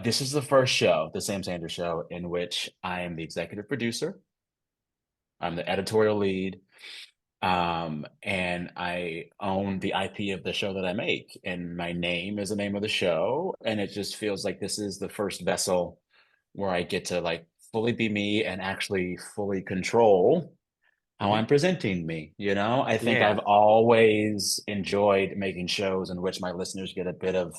This is the first show, the Sam Sanders Show, in which I am the executive producer. I'm the editorial lead, and I own the IP of the show that I make. And my name is the name of the show, and it just feels like this is the first vessel where I get to like fully be me and actually fully control how Hmm. I'm presenting me. I think I've Yeah. always enjoyed making shows in which my listeners get a bit of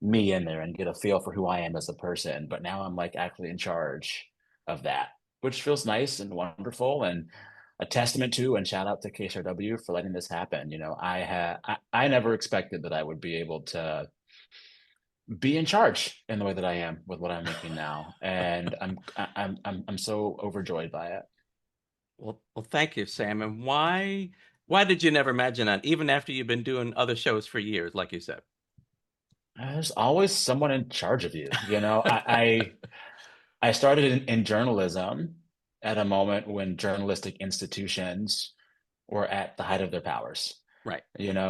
me in there and get a feel for who I am as a person. But now I'm like actually in charge of that, which feels nice and wonderful and a testament to and shout out to KSRW for letting this happen. I never expected that I would be able to be in charge in the way that I am with what I'm making now. And I'm so overjoyed by it. Well, thank you, Sam. And why did you never imagine that, even after you've been doing other shows for years, like you said? There's always someone in charge of you. I started in journalism at a moment when journalistic institutions were at the height of their powers. Right.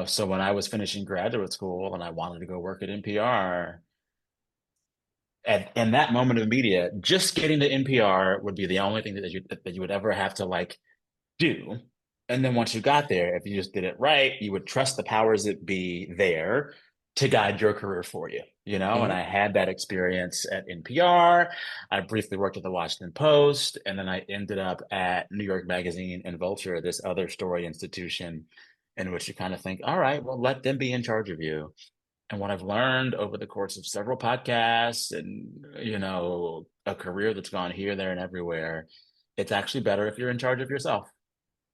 So when I was finishing graduate school and I wanted to go work at NPR, at in that moment of media, just getting to NPR would be the only thing that you would ever have to like do. And then once you got there, if you just did it right, you would trust the powers that be there to guide your career for you. And Hmm. I had that experience at NPR. I briefly worked at the Washington Post, and then I ended up at New York Magazine and Vulture, this other story institution in which you kind of think, all right, well, let them be in charge of you. And what I've learned over the course of several podcasts and, a career that's gone here, there, and everywhere, it's actually better if you're in charge of yourself.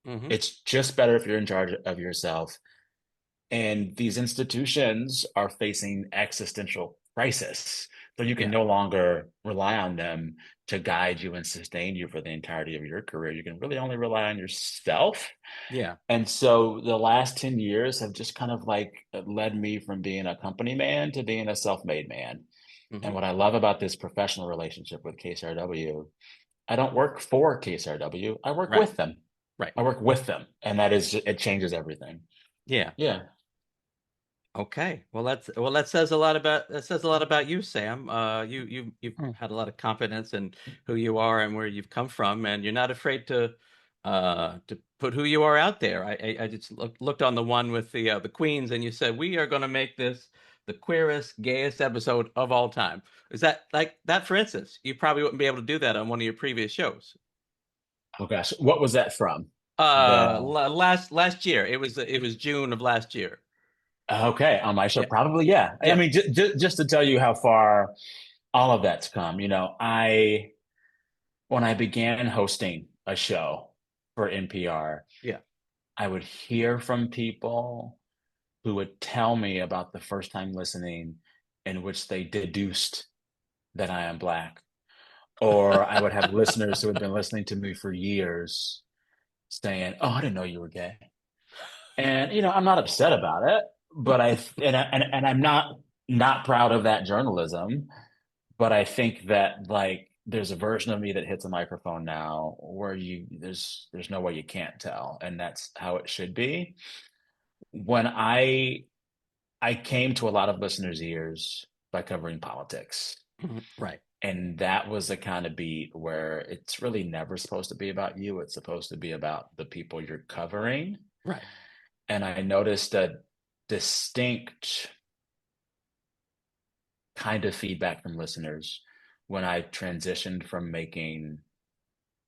Hmm. It's just better if you're in charge of yourself. And these institutions are facing existential crisis. So you can Yeah. no longer rely on them to guide you and sustain you for the entirety of your career. You can really only rely on yourself. Yeah. And so the last 10 years have just kind of like led me from being a company man to being a self-made man. And Hmm. what I love about this professional relationship with KCRW, I don't work for KCRW, I work Right. with them. Right. I work with them, and it changes everything. Yeah. Yeah. Okay. Well, that says a lot about you, Sam. You've Mm. had a lot of confidence in who you are and where you've come from, and you're not afraid to put who you are out there. I just looked on the one with the Queens, and you said we are going to make this the queerest, gayest episode of all time. Is that like that? For instance, you probably wouldn't be able to do that on one of your previous shows. Oh gosh, what was that from? The Last year, it was June of last year. Okay, on my show, Yeah. probably, yeah. I Yeah. mean, just to tell you how far all of that's come, I when I began hosting a show for NPR, Yeah. I would hear from people who would tell me about the first time listening in which they deduced that I am Black. Or I would have listeners who had been listening to me for years saying, "Oh, I didn't know you were gay." And I'm not upset about it, but I'm not proud of that journalism. But I think that like there's a version of me that hits a microphone now where there's no way you can't tell, and that's how it should be. When I came to a lot of listeners' ears by covering politics. Mhm. Right. And that was the kind of beat where it's really never supposed to be about you. It's supposed to be about the people you're covering. Right. And I noticed a distinct kind of feedback from listeners when I transitioned from making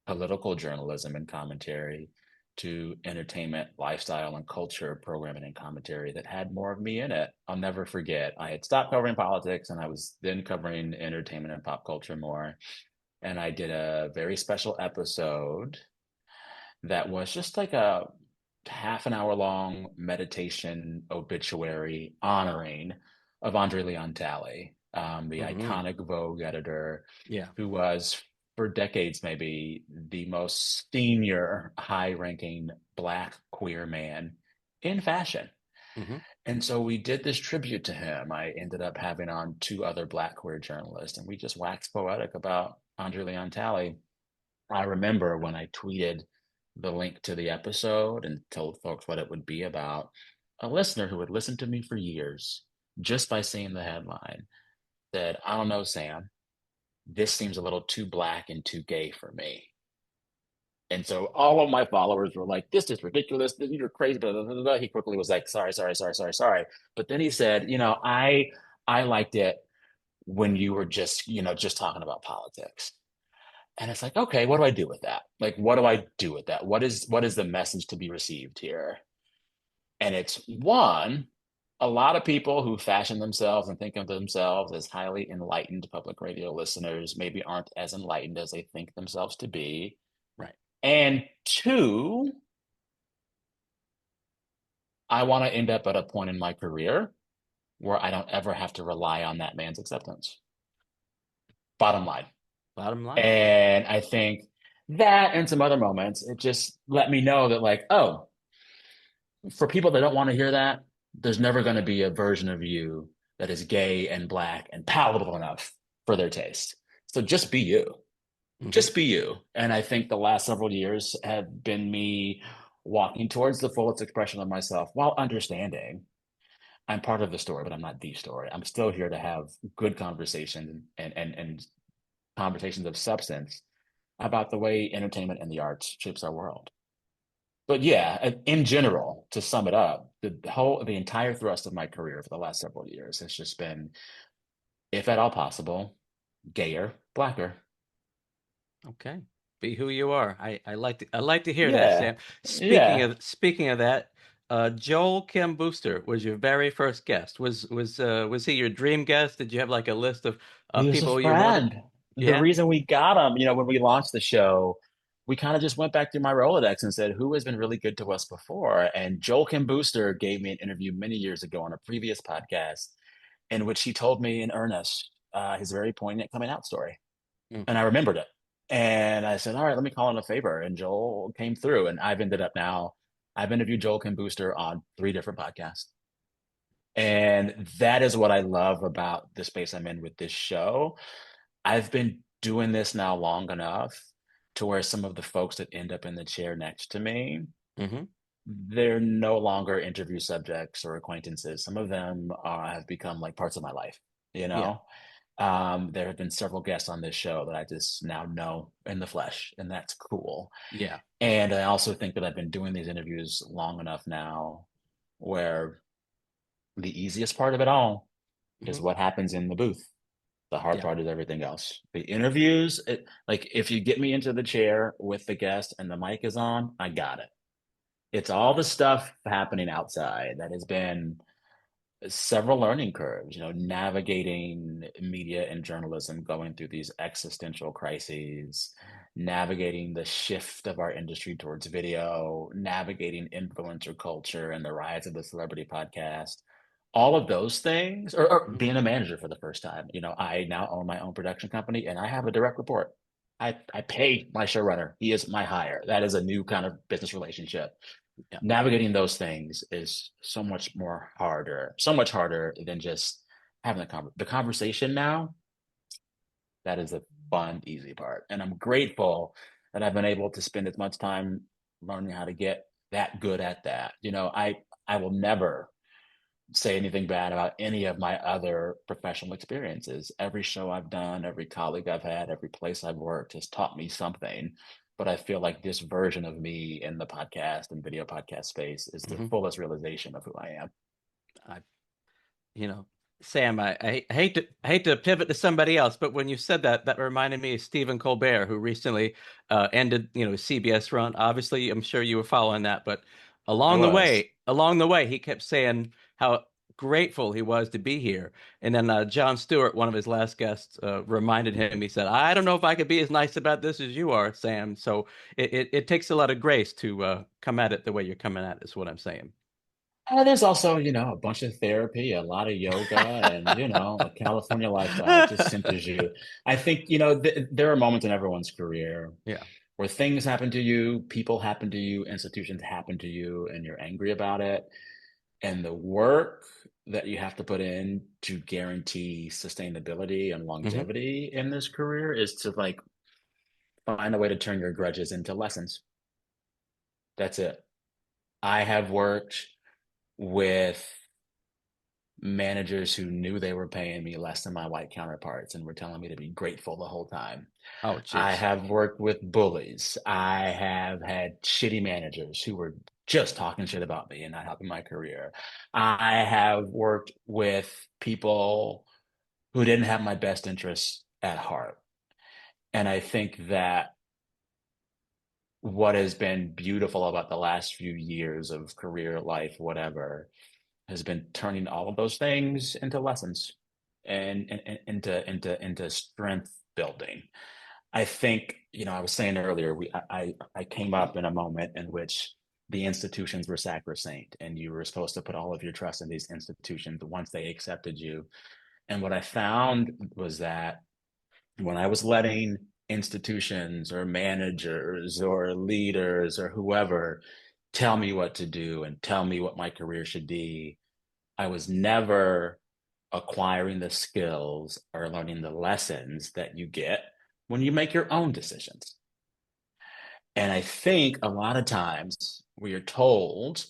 political journalism and commentary to entertainment, lifestyle, and culture programming and commentary that had more of me in it. I'll never forget. I had stopped covering politics and I was then covering entertainment and pop culture more. And I did a very special episode that was just like a half an hour long meditation obituary honoring of Andre Leon Talley, the Hmm. iconic Vogue editor Yeah. who was for decades maybe the most senior high ranking Black queer man in fashion. Hmm. And so we did this tribute to him. I ended up having on two other Black queer journalists, and we just waxed poetic about Andre Leon Talley. I remember when I tweeted the link to the episode and told folks what it would be about, a listener who had listened to me for years just by seeing the headline said, I don't know, Sam, this seems a little too black and too gay for me. And so all of my followers were like, this is ridiculous. You're crazy. Blah, blah, blah, blah. He quickly was like, sorry, sorry, sorry, sorry, sorry. But then he said, I liked it when you were just, just talking about politics. And it's like, okay, what do I do with that? Like, what do I do with that? What is the message to be received here? And it's one, a lot of people who fashion themselves and think of themselves as highly enlightened public radio listeners maybe aren't as enlightened as they think themselves to be. Right. And two, I want to end up at a point in my career where I don't ever have to rely on that man's acceptance. Bottom line. Bottom line. And I think that and some other moments, it just let me know that, like, oh, for people that don't want to hear that, there's never going to be a version of you that is gay and black and palatable enough for their taste. So just be you. Hmm. Just be you. And I think the last several years have been me walking towards the fullest expression of myself while understanding I'm part of the story, but I'm not the story. I'm still here to have good conversation and conversations of substance about the way entertainment and the arts shapes our world. But yeah, in general, to sum it up, the entire thrust of my career for the last several years has just been, if at all possible, gayer, blacker. Okay. Be who you are. I like to hear that, Yeah, Sam. yeah. Speaking of that, Joel Kim Booster was your very first guest. Was he your dream guest? Did you have like a list of He was a people you wanted? friend. The Yeah. reason we got him, when we launched the show, we kind of just went back through my Rolodex and said, who has been really good to us before? And Joel Kim Booster gave me an interview many years ago on a previous podcast in which he told me in earnest his very poignant coming out story. Mm. And I remembered it. And I said, all right, let me call in a favor. And Joel came through. And I've interviewed Joel Kim Booster on 3 different podcasts. And that is what I love about the space I'm in with this show. I've been doing this now long enough to where some of the folks that end up in the chair next to me, Hmm. they're no longer interview subjects or acquaintances. Some of them have become like parts of my life, you Yeah. know? There have been several guests on this show that I just now know in the flesh, and that's cool. Yeah. And I also think that I've been doing these interviews long enough now where the easiest part of it all Hmm. is what happens in the booth. The hard Yeah. part is everything else. The interviews, like if you get me into the chair with the guest and the mic is on, I got it. It's all the stuff happening outside that has been several learning curves, navigating media and journalism, going through these existential crises, navigating the shift of our industry towards video, navigating influencer culture and the rise of the celebrity podcast. All of those things, or Hmm. being a manager for the first time. I now own my own production company and I have a direct report. I pay my showrunner. He is my hire. That is a new kind of business relationship. Yeah. Navigating those things is so much harder than just having the conversation now. That is the fun, easy part. And I'm grateful that I've been able to spend as much time learning how to get that good at that. I will never say anything bad about any of my other professional experiences. Every show I've done, every colleague I've had, every place I've worked has taught me something. But I feel like this version of me in the podcast and video podcast space is the Hmm. fullest realization of who I am. I, you know, Sam, I hate to pivot to somebody else, but when you said that, that reminded me of Stephen Colbert, who recently ended, his CBS run. Obviously, I'm sure you were following that, but I was. along the way, he kept saying how grateful he was to be here. And then Jon Stewart, one of his last guests, reminded him. He said, "I don't know if I could be as nice about this as you are, Sam." So it takes a lot of grace to come at it the way you're coming at it, is what I'm saying. There's also, a bunch of therapy, a lot of yoga, and, a California lifestyle. It just centers you. I think, there are moments in everyone's career Yeah. where things happen to you, people happen to you, institutions happen to you, and you're angry about it. And the work that you have to put in to guarantee sustainability and Hmm. longevity in this career is to like find a way to turn your grudges into lessons. That's it. I have worked with managers who knew they were paying me less than my white counterparts and were telling me to be grateful the whole time. Oh, I geez. have worked with bullies. I have had shitty managers who were just talking shit about me and not helping my career. I have worked with people who didn't have my best interests at heart. And I think that what has been beautiful about the last few years of career life, whatever, has been turning all of those things into lessons and into strength building. I think, I was saying earlier, I came up in a moment in which the institutions were sacrosanct and you were supposed to put all of your trust in these institutions once they accepted you. And what I found was that when I was letting institutions or managers or leaders or whoever tell me what to do and tell me what my career should be, I was never acquiring the skills or learning the lessons that you get when you make your own decisions. And I think a lot of times we are told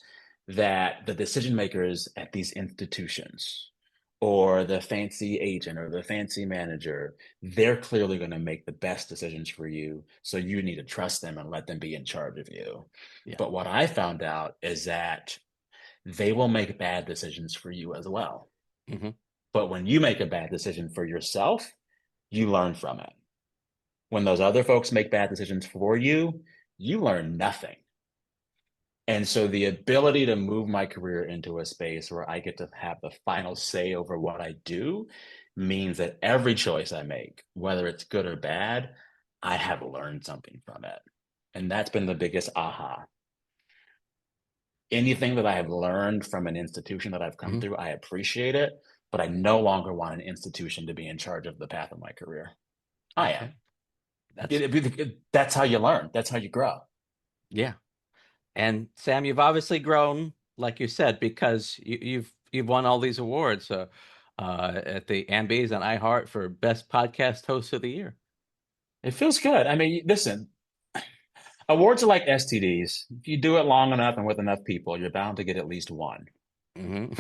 that the decision makers at these institutions or the fancy agent or the fancy manager, they're clearly going to make the best decisions for you. So you need to trust them and let them be in charge of you. Yeah. But what I found out is that they will make bad decisions for you as well. Hmm. But when you make a bad decision for yourself, you learn from it. When those other folks make bad decisions for you learn nothing. And so the ability to move my career into a space where I get to have the final say over what I do means that every choice I make, whether it's good or bad, I have learned something from it. And that's been the biggest aha. Anything that I have learned from an institution that I've come Hmm. through, I appreciate it, but I no longer want an institution to be in charge of the path of my career. I am. Okay. That's, That's how you learn. That's how you grow. yeah. And Sam, you've obviously grown, like you said, because you've won all these awards at the Ambies and iHeart for Best Podcast Host of the Year. It feels good. I mean, listen, awards are like STDs. If you do it long enough and with enough people, you're bound to get at least one. Hmm.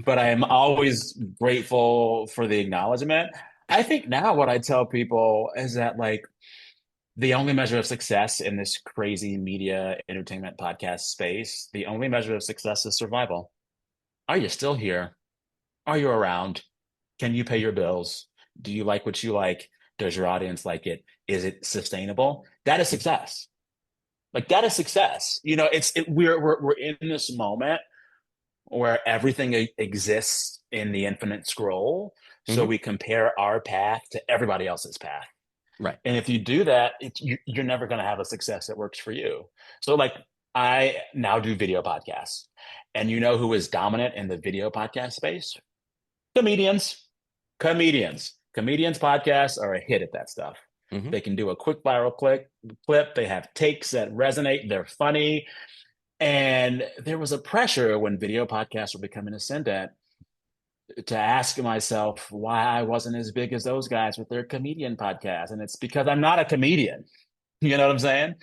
But I am always grateful for the acknowledgement. I think now what I tell people is that like the only measure of success in this crazy media entertainment podcast space, the only measure of success is survival. Are you still here? Are you around? Can you pay your bills? Do you like what you like? Does your audience like it? Is it sustainable? That is success. Like that is success. We're in this moment where everything exists in the infinite scroll. So Hmm. we compare our path to everybody else's path. Right. And if you do that, you're never going to have a success that works for you. So, like, I now do video podcasts. And you know who is dominant in the video podcast space? Comedians. Comedians podcasts are a hit at that stuff. Hmm. They can do a quick viral clip. They have takes that resonate. They're funny. And there was a pressure when video podcasts were becoming ascendant to ask myself why I wasn't as big as those guys with their comedian podcast. And it's because I'm not a comedian. You know what I'm saying?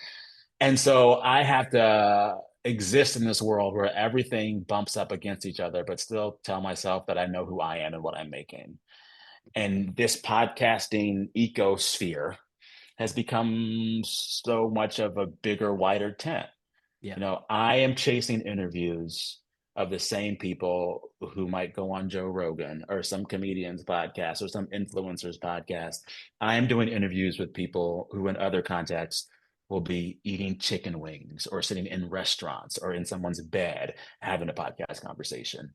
And so I have to exist in this world where everything bumps up against each other, but still tell myself that I know who I am and what I'm making. And this podcasting ecosphere has become so much of a bigger, wider tent. Yeah. I am chasing interviews of the same people who might go on Joe Rogan or some comedian's podcast or some influencer's podcast. I am doing interviews with people who, in other contexts, will be eating chicken wings or sitting in restaurants or in someone's bed having a podcast conversation.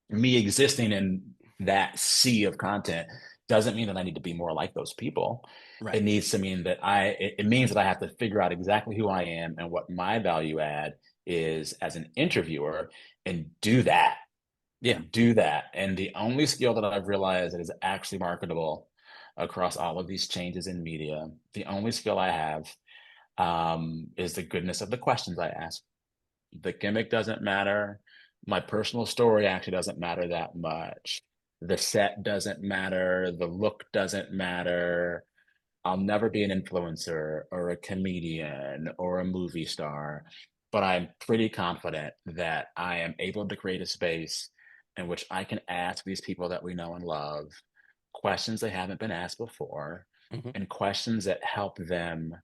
Me existing in that sea of content doesn't mean that I need to be more like those people. Right. It needs to mean that it means that I have to figure out exactly who I am and what my value add is as an interviewer and do that Yeah. And the only skill that I've realized that is actually marketable across all of these changes in media, the only skill I have is the goodness of the questions I ask. The gimmick doesn't matter. My personal story actually doesn't matter that much. The set doesn't matter. The look doesn't matter. I'll never be an influencer or a comedian or a movie star, but I'm pretty confident that I am able to create a space in which I can ask these people that we know and love questions they haven't been asked before, Hmm. and questions that help them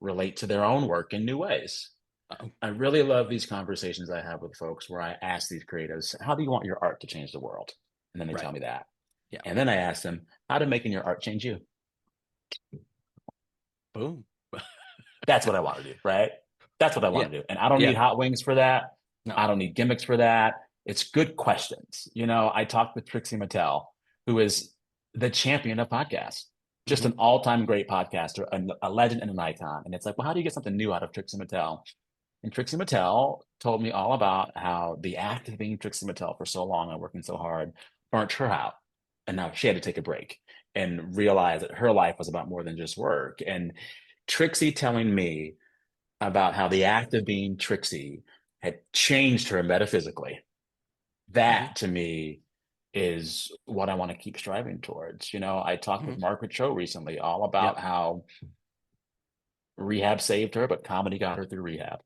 relate to their own work in new ways. Oh, I really love these conversations I have with folks where I ask these creatives, how do you want your art to change the world? And then they tell right. me that. Yeah. And then I ask them, how did making your art change you? Boom. That's what I want to do, right? That's what I Yeah. want to do. And I don't Yeah. need hot wings for that. No. I don't need gimmicks for that. It's good questions. I talked with Trixie Mattel, who is the champion of podcasts, just Hmm. an all-time great podcaster, a legend and an icon. And it's like, well, how do you get something new out of Trixie Mattel? And Trixie Mattel told me all about how the act of being Trixie Mattel for so long and working so hard burnt her out. And now she had to take a break and realize that her life was about more than just work. And Trixie telling me about how the act of being Trixie had changed her metaphysically. Hmm. That to me is what I want to keep striving towards. I talked with Hmm. Margaret Cho recently all about Yep. how rehab saved her, but comedy got her through rehab.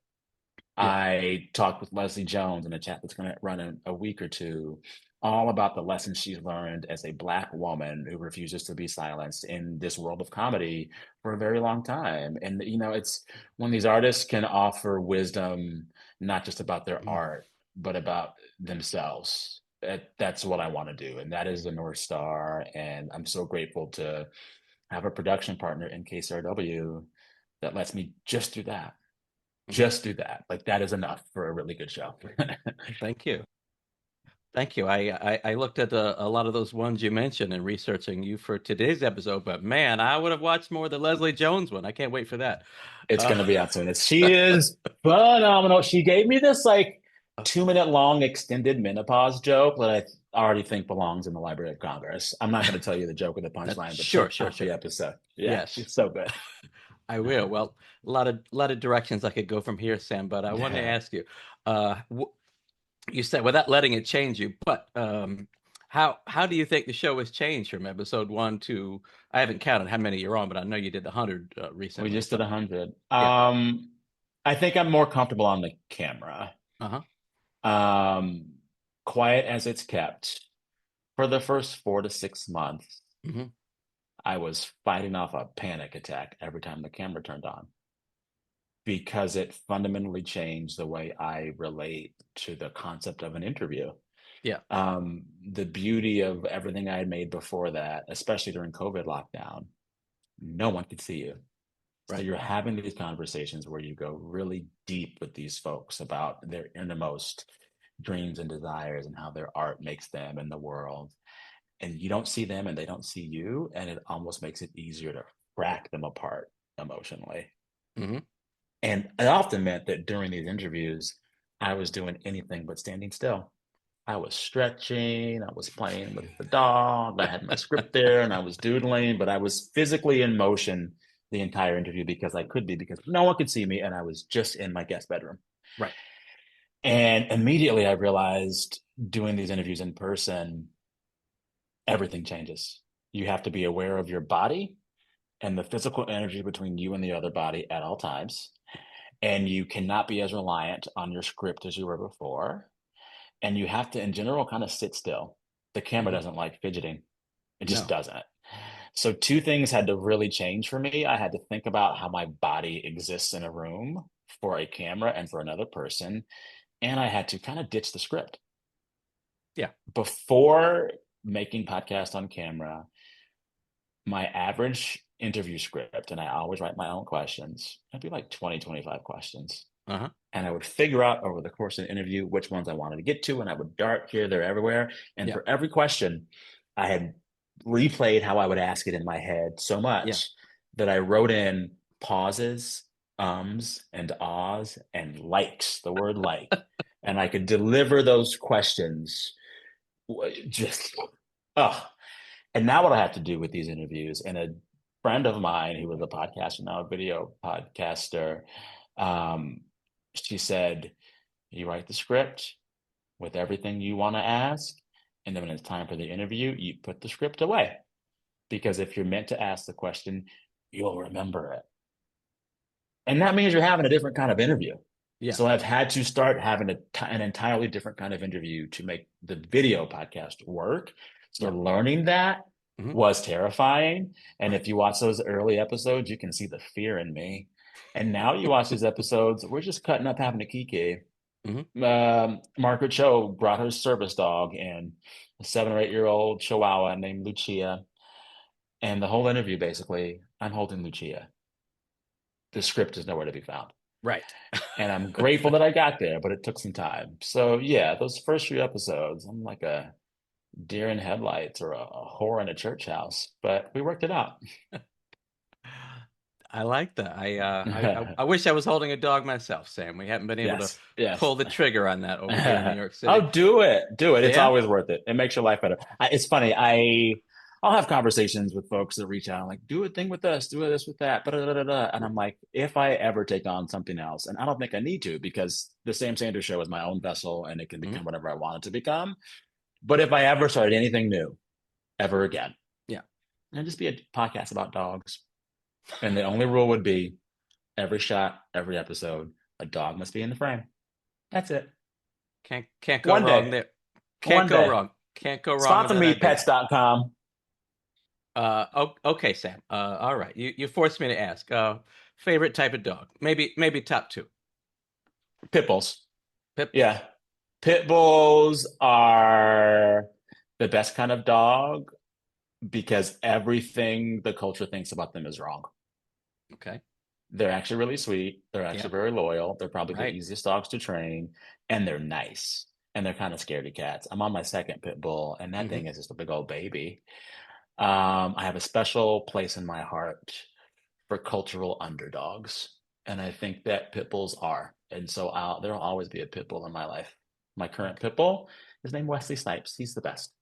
Yeah. I talked with Leslie Jones in a chat that's going to run in a week or two, all about the lessons she's learned as a Black woman who refuses to be silenced in this world of comedy for a very long time. And, it's when these artists can offer wisdom, not just about their Mm. art, but about themselves. That's what I want to do. And that is the North Star. And I'm so grateful to have a production partner in KCRW that lets me just do that, Hmm. just do that. Like that is enough for a really good show. Thank you. Thank you. I looked at a lot of those ones you mentioned in researching you for today's episode, but man, I would have watched more of the Leslie Jones one. I can't wait for that. It's Uh, going to be out soon. She is phenomenal. She gave me this like 2 minute long extended menopause joke that I already think belongs in the Library of Congress. I'm not going to tell you the joke or the punchline, but sure, check sure, out the sure. episode. Yeah, Yes, she's so good. I will. Well, a lot of directions I could go from here, Sam, but I want to Yeah. ask you, you said without letting it change you, but how do you think the show has changed from episode one to I haven't counted how many you're on, but I know you did 100 We recently. just did But 100. yeah, I think I'm more comfortable on the camera. uh-huh. Um, quiet as it's kept. For the first 4 to 6 months, Hmm. I was fighting off a panic attack every time the camera turned on because it fundamentally changed the way I relate to the concept of an interview. Yeah, The beauty of everything I had made before that, especially during COVID lockdown, no one could see you. So right. you're having these conversations where you go really deep with these folks about their innermost dreams and desires and how their art makes them in the world. And you don't see them and they don't see you. And it almost makes it easier to crack them apart emotionally. Hmm. And it often meant that during these interviews, I was doing anything but standing still. I was stretching, I was playing with the dog, I had my script there and I was doodling, but I was physically in motion the entire interview because I could be, because no one could see me and I was just in my guest bedroom. Right. And immediately I realized doing these interviews in person, everything changes. You have to be aware of your body and the physical energy between you and the other body at all times. And you cannot be as reliant on your script as you were before. And you have to, in general, kind of sit still. The camera Hmm. doesn't like fidgeting, it just No. doesn't. So, two things had to really change for me. I had to think about how my body exists in a room for a camera and for another person. And I had to kind of ditch the script. Yeah. Before making podcast on camera, my average interview script, and I always write my own questions, it'd be like 20, 25 questions. Uh-huh. And I would figure out over the course of the interview which ones I wanted to get to, and I would dart here, there, everywhere. And Yeah. for every question, I had replayed how I would ask it in my head so Yeah. much that I wrote in pauses, and ahs, and likes, the word like. And I could deliver those questions just, oh. And now what I have to do with these interviews, and a friend of mine who was a podcaster, now a video podcaster, um, she said, you write the script with everything you want to ask, and then when it's time for the interview, you put the script away. Because if you're meant to ask the question, you'll remember it. And that means you're having a different kind of interview. Yeah. So I've had to start having an entirely different kind of interview to make the video podcast work. So Yeah. learning that Hmm. was terrifying. And Right. if you watch those early episodes, you can see the fear in me. And now you watch these episodes, we're just cutting up having a kiki. Hmm. Margaret Cho brought her service dog in, a 7 or 8 year old Chihuahua named Lucia. And the whole interview, basically, I'm holding Lucia. The script is nowhere to be found. Right. And I'm grateful that I got there, but it took some time. So yeah, those first few episodes, I'm like a deer in headlights or a whore in a church house, but we worked it out. I like that. I wish I was holding a dog myself, Sam. We haven't been able to Yes, yes. pull the trigger on that over here in New York City. Oh, do it. Do it. It's Yeah. always worth it. It makes your life better. It's funny. I'll have conversations with folks that reach out and like, do a thing with us, do this with that, and I'm like, if I ever take on something else, and I don't think I need to because the Sam Sanders show is my own vessel and it can Hmm. become whatever I want it to become. But if I ever started anything new ever again, Yeah. it'd just be a podcast about dogs. And the only rule would be every shot, every episode, a dog must be in the frame. That's it. Can't go One wrong day. there. Can't One go day. wrong. Can't go wrong with Sponsor that me, idea. pets.com. Okay, Sam. All right. You forced me to ask. Favorite type of dog? Maybe top two. Pit bulls. Pip. Yeah. Pit bulls are the best kind of dog because everything the culture thinks about them is wrong. Okay. They're actually really sweet. They're Yeah. actually very loyal. They're probably the Right. easiest dogs to train, and they're nice. And they're kind of scaredy cats. I'm on my second pit bull, and that Hmm. thing is just a big old baby. I have a special place in my heart for cultural underdogs, and I think that pit bulls are. And so there'll always be a pit bull in my life. My current Okay. pit bull is named Wesley Snipes. He's the best.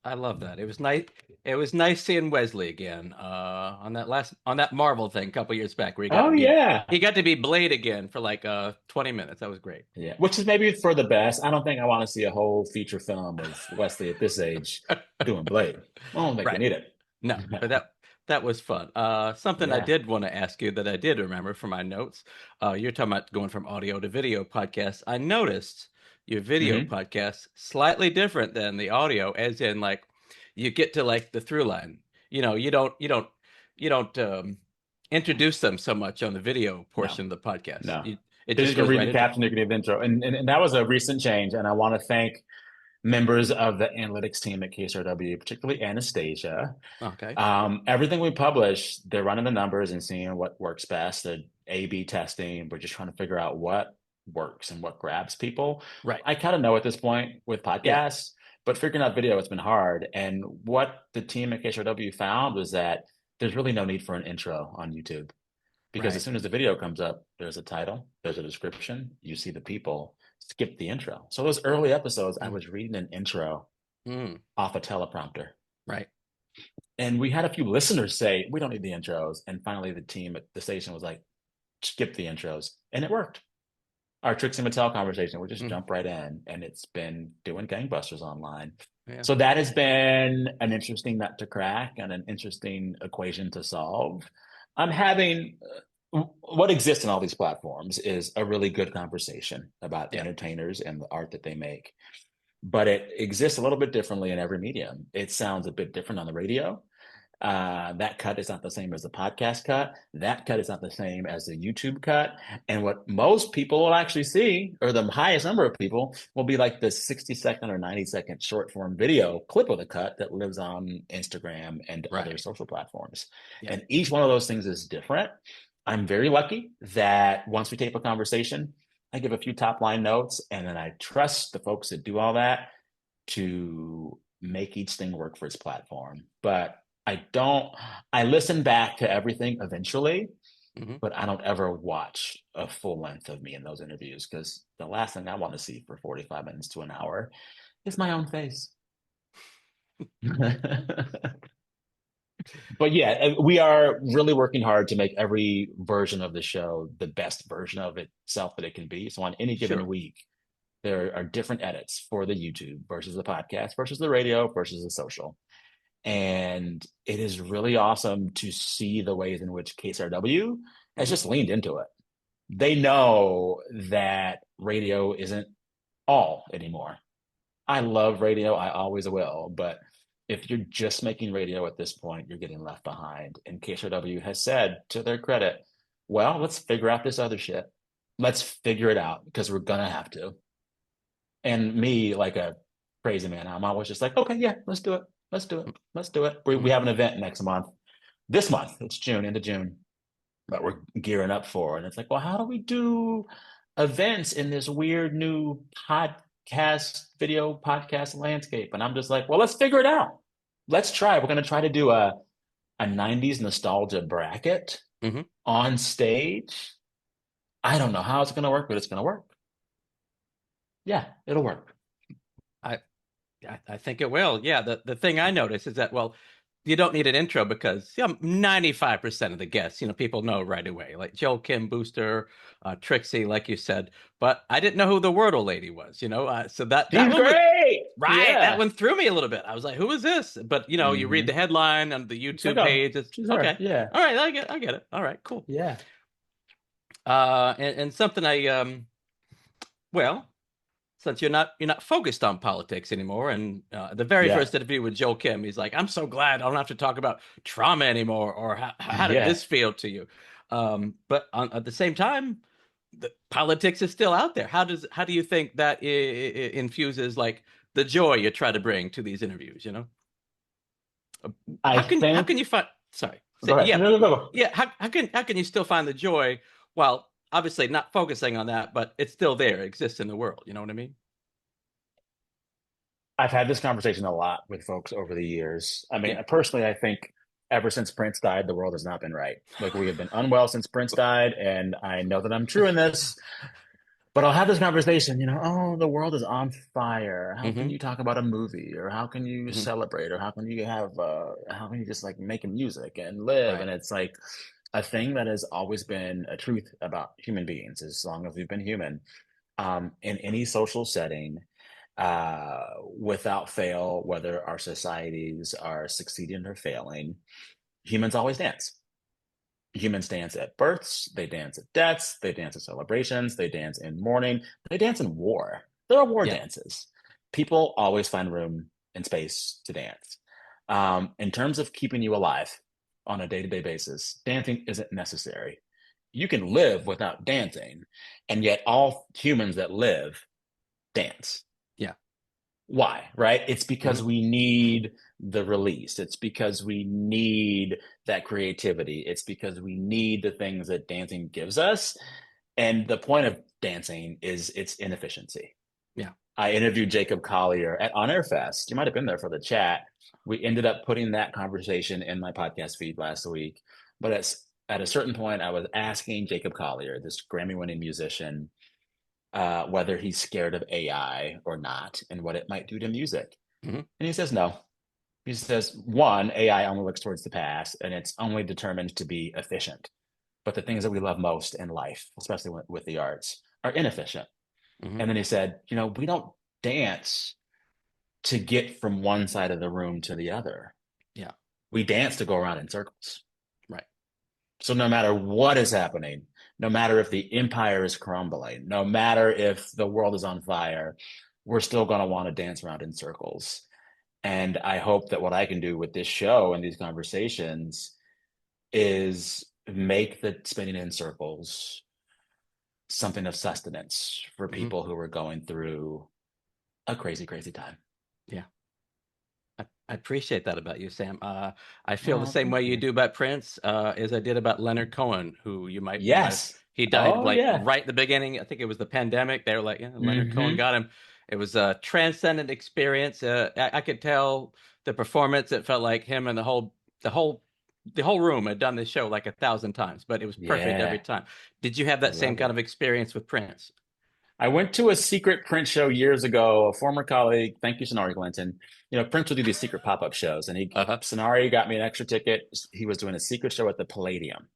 I love that. It was nice. It was nice seeing Wesley again. On that Marvel thing a couple years back where Oh he yeah. got to be Blade again for like 20 minutes. That was great. Yeah, which is maybe for the best. I don't think I want to see a whole feature film of Wesley at this age doing Blade. I don't think we Right. need it. No, but that was fun. Something I Yeah. did want to ask you that I did remember from my notes. You're talking about going from audio to video podcast. I noticed your video Hmm. podcast slightly different than the audio, as in like you get to like the through line. You don't introduce them so much on the video No, portion of the podcast. no. It Because just you can goes read right the into it. caption, you can read the intro. And that was a recent change. And I want to thank members of the analytics team at KSRW, particularly Anastasia. Okay. Everything we publish, they're running the numbers and seeing what works best. The A/B testing. We're just trying to figure out what works and what grabs people. Right. I kind of know at this point with Yeah. podcasts, but figuring out video has been hard. And what the team at KSRW found was that there's really no need for an intro on YouTube because as Right. soon as the video comes up, there's a title, there's a description, you see the people, skip the intro. So those early episodes, I Mm, was reading an intro mm, off a teleprompter. right. And we had a few listeners say, we don't need the intros. And finally, the team at the station was like, skip the intros. And it worked. Our Trixie Mattel conversation, we just Mm, jump right in. And it's been doing gangbusters online. yeah. So that has been an interesting nut to crack and an interesting equation to solve. I'm having what exists in all these platforms is a really good conversation about Yeah. entertainers and the art that they make, but it exists a little bit differently in every medium. It sounds a bit different on the radio. That cut is not the same as the podcast cut. That cut is not the same as the YouTube cut. And what most people will actually see, or the highest number of people, will be like the 60-second or 90-second short form video clip of the cut that lives on Instagram and other Right. social platforms. Yeah. And each one of those things is different. I'm very lucky that once we tape a conversation, I give a few top line notes and then I trust the folks that do all that to make each thing work for its platform. But I don't, I listen back to everything eventually, Hmm. but I don't ever watch a full length of me in those interviews because the last thing I want to see for 45 minutes to an hour is my own face. But yeah, we are really working hard to make every version of the show the best version of itself that it can be. So on any given Sure. week, there are different edits for the YouTube versus the podcast versus the radio versus the social. And it is really awesome to see the ways in which KSRW has Hmm. just leaned into it. They know that radio isn't all anymore. I love radio, I always will, but if you're just making radio at this point, you're getting left behind. And KSOW has said, to their credit, well, let's figure out this other shit. Let's figure it out because we're gonna have to. And me, like a crazy man, I'm always just like, okay, yeah, let's do it. Let's do it. Let's do it. We Hmm. have an event next month. This month, it's June, into June, that we're gearing up for. And it's like, well, how do we do events in this weird new video podcast landscape? And I'm just like, well, let's figure it out. Let's try. We're going to try to do a 90s nostalgia bracket Hmm. on stage. I don't know how it's going to work, but it's going to work. Yeah, it'll work. I, I think it will. Yeah. The thing I notice is that, well, you don't need an intro because 95% of the guests, people know right away, like Joel Kim, Booster, Trixie, like you said. But I didn't know who the Wordle lady was, so that She's one was great. right. That Yeah. one threw me a little bit. I was like, who is this? But you read the Hmm. headline on the It's like, YouTube oh, page. It's she's her. okay. Yeah. All right, I get it. All right, cool. Yeah. And something well, since you're not focused on politics anymore, and the very Yeah. first interview with Joel Kim, he's like, "I'm so glad I don't have to talk about trauma anymore, or how did Yeah. this feel to you?" But at the same time, the politics is still out there. How do you think that infuses like the joy you try to bring to these interviews? I How can think, you find? Sorry, go ahead. yeah, No, no, go. yeah. How can you still find the joy while obviously not focusing on that, but it's still there, it exists in the world. You know what I mean? I've had this conversation a lot with folks over the years. I mean, Yeah. personally, I think ever since Prince died, the world has not been right. Like we have been unwell since Prince died, and I know that I'm true in this, but I'll have this conversation, oh, the world is on fire. How can Hmm. you talk about a movie, or how can you Hmm. celebrate, or how can you just like make music and live? Right. And it's like a thing that has always been a truth about human beings as long as we've been human. In any social setting, without fail, whether our societies are succeeding or failing, humans always dance. Humans dance at births, they dance at deaths, they dance at celebrations, they dance in mourning, they dance in war. There are war Yeah. dances. People always find room and space to dance. In terms of keeping you alive on a day to day basis, dancing isn't necessary. You can live without dancing, and yet all humans that live dance. Yeah. Why? Right? It's Hmm. because we need the release. It's because we need that creativity. It's because we need the things that dancing gives us. And the point of dancing is its inefficiency. Yeah. I interviewed Jacob Collier at On Air Fest. You might have been there for the chat. We ended up putting that conversation in my podcast feed last week. But at a certain point, I was asking Jacob Collier, this Grammy winning musician, whether he's scared of AI or not and what it might do to music. Hmm. And he says no. He says, one, AI only looks towards the past and it's only determined to be efficient. But the things that we love most in life, especially with the arts, are inefficient. Hmm. And then he said, we don't dance to get from one side of the room to the other. Yeah. We dance to go around in circles. Right. So no matter what is happening, no matter if the empire is crumbling, no matter if the world is on fire, we're still going to want to dance around in circles. And I hope that what I can do with this show and these conversations is make the spinning in circles something of sustenance for Hmm. people who are going through a crazy, crazy time. Yeah. I appreciate that about you, Sam. I feel the Oh, same thank way you you. do about Prince, as I did about Leonard Cohen, who you might have. Yes. He died Oh, like yeah. right at the beginning. I think it was the pandemic. They were like, yeah, Leonard Cohen Hmm. got him. It was a transcendent experience. I could tell the performance. It felt like him and the whole, the whole room had done this show like 1,000 times, but it was perfect every Yeah. time. Did you have I that same love kind it. of experience with Prince? I went to a secret Prince show years ago. A former colleague, thank you, Sonari Glinton. Prince would do these secret pop-up shows, and Uh-huh. Sonari got me an extra ticket. He was doing a secret show at the Palladium.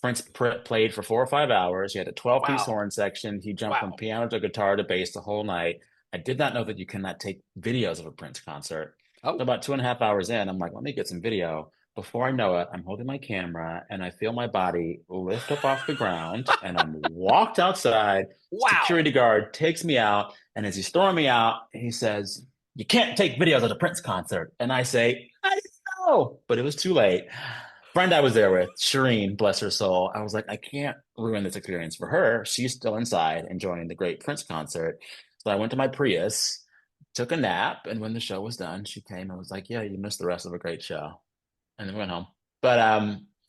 Prince played for 4 or 5 hours. He had a 12-piece Wow. horn section. He jumped from Wow. piano to guitar to bass the whole night. I did not know that you cannot take videos of a Prince concert. So Oh. about 2.5 hours in, I'm like, let me get some video. Before I know it, I'm holding my camera and I feel my body lift up off the ground and I'm walked outside. Wow. Security guard takes me out. And as he's throwing me out, he says, "You can't take videos at a Prince concert." And I say, "I know," but it was too late. Friend I was there with, Shireen, bless her soul. I was like, I can't ruin this experience for her. She's still inside enjoying the great Prince concert. So I went to my Prius, took a nap, and when the show was done, she came and was like, "Yeah, you missed the rest of a great show." And then we went home. But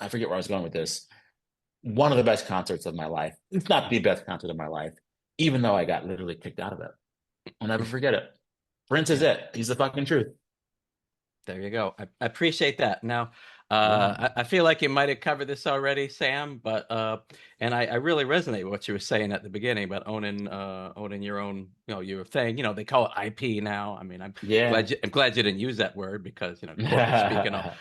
I forget where I was going with this. One of the best concerts of my life. It's not the best concert of my life, even though I got literally kicked out of it. I'll never forget it. Prince is Yeah. it. He's the fucking truth. There you go. I appreciate that. Now, Yeah. I feel like you might have covered this already, Sam, but and I really resonate with what you were saying at the beginning about owning your own, your thing. They call it IP now. I mean, Yeah. I'm glad you didn't use that word because corporate speak and all.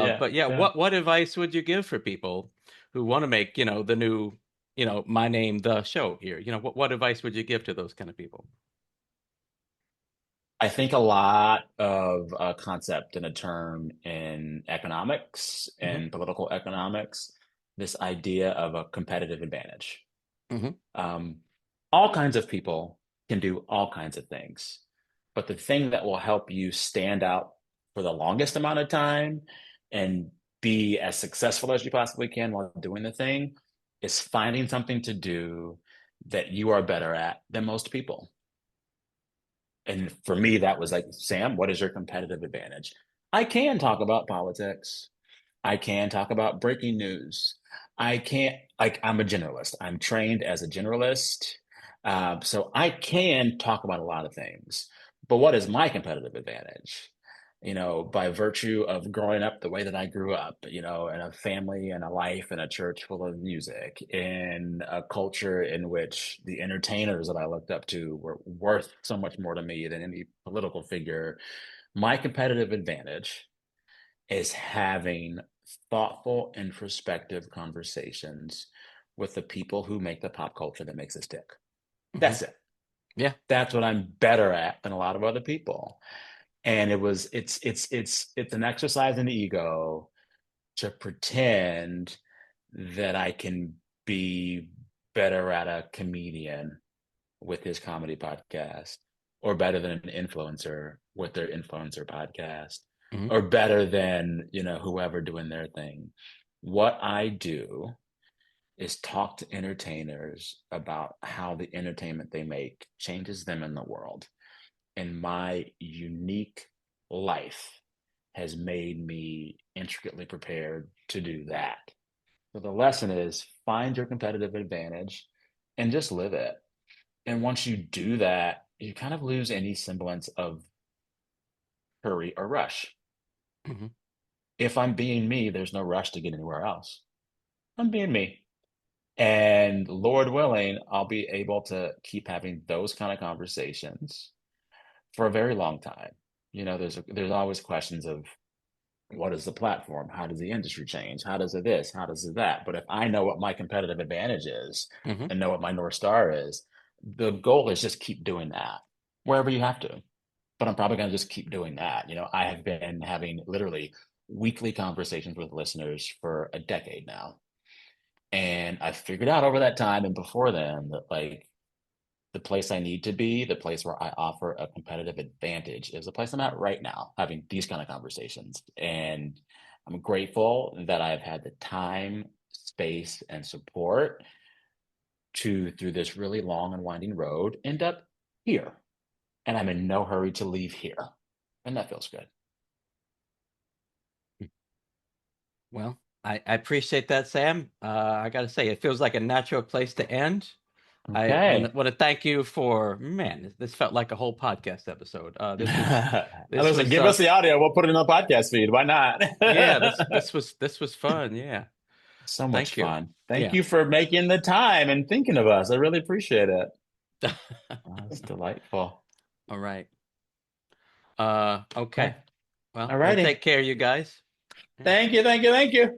Yeah. But yeah, Yeah. what advice would you give for people who want to make the new my name the show here? What advice would you give to those kind of people? I think a lot of a concept and a term in economics Hmm. and political economics, this idea of a competitive advantage. Hmm. Um, all kinds of people can do all kinds of things, but the thing that will help you stand out for the longest amount of time and be as successful as you possibly can while doing the thing is finding something to do that you are better at than most people. And for me, that was like, Sam, what is your competitive advantage? I can talk about politics. I can talk about breaking news. I can't, like, I'm a generalist. I'm trained as a generalist. So I can talk about a lot of things. But what is my competitive advantage? By virtue of growing up the way that I grew up, in a family and a life and a church full of music, in a culture in which the entertainers that I looked up to were worth so much more to me than any political figure. My competitive advantage is having thoughtful, introspective conversations with the people who make the pop culture that makes us tick. Hmm. That's it. Yeah. That's what I'm better at than a lot of other people. And it's an exercise in the ego to pretend that I can be better at a comedian with his comedy podcast, or better than an influencer with their influencer podcast, Hmm. or better than, whoever doing their thing. What I do is talk to entertainers about how the entertainment they make changes them in the world. And my unique life has made me intricately prepared to do that. So the lesson is find your competitive advantage and just live it. And once you do that, you kind of lose any semblance of hurry or rush. Hmm. If I'm being me, there's no rush to get anywhere else. I'm being me. And Lord willing, I'll be able to keep having those kind of conversations for a very long time. There's always questions of what is the platform? How does the industry change? How does it this? How does it that? But if I know what my competitive advantage is Hmm. and know what my North Star is, the goal is just keep doing that wherever you have to. But I'm probably going to just keep doing that. I have been having literally weekly conversations with listeners for a decade now. And I figured out over that time and before then that, like, the place I need to be, the place where I offer a competitive advantage, is the place I'm at right now, having these kind of conversations. And I'm grateful that I've had the time, space, and support to, through this really long and winding road, end up here. And I'm in no hurry to leave here. And that feels good. Well, I appreciate that, Sam. I got to say, it feels like a natural place to end. I want Okay. to thank you for, man, this felt like a whole podcast episode. This Listen, was give us the audio. We'll put it in the podcast feed. Why not? yeah, this was fun. Yeah. So much Thank you. fun. Thank Yeah. you for making the time and thinking of us. I really appreciate it. It's delightful. All right. Okay. Okay. All Well, righty. take care, you guys. Yeah. Thank you. Thank you. Thank you.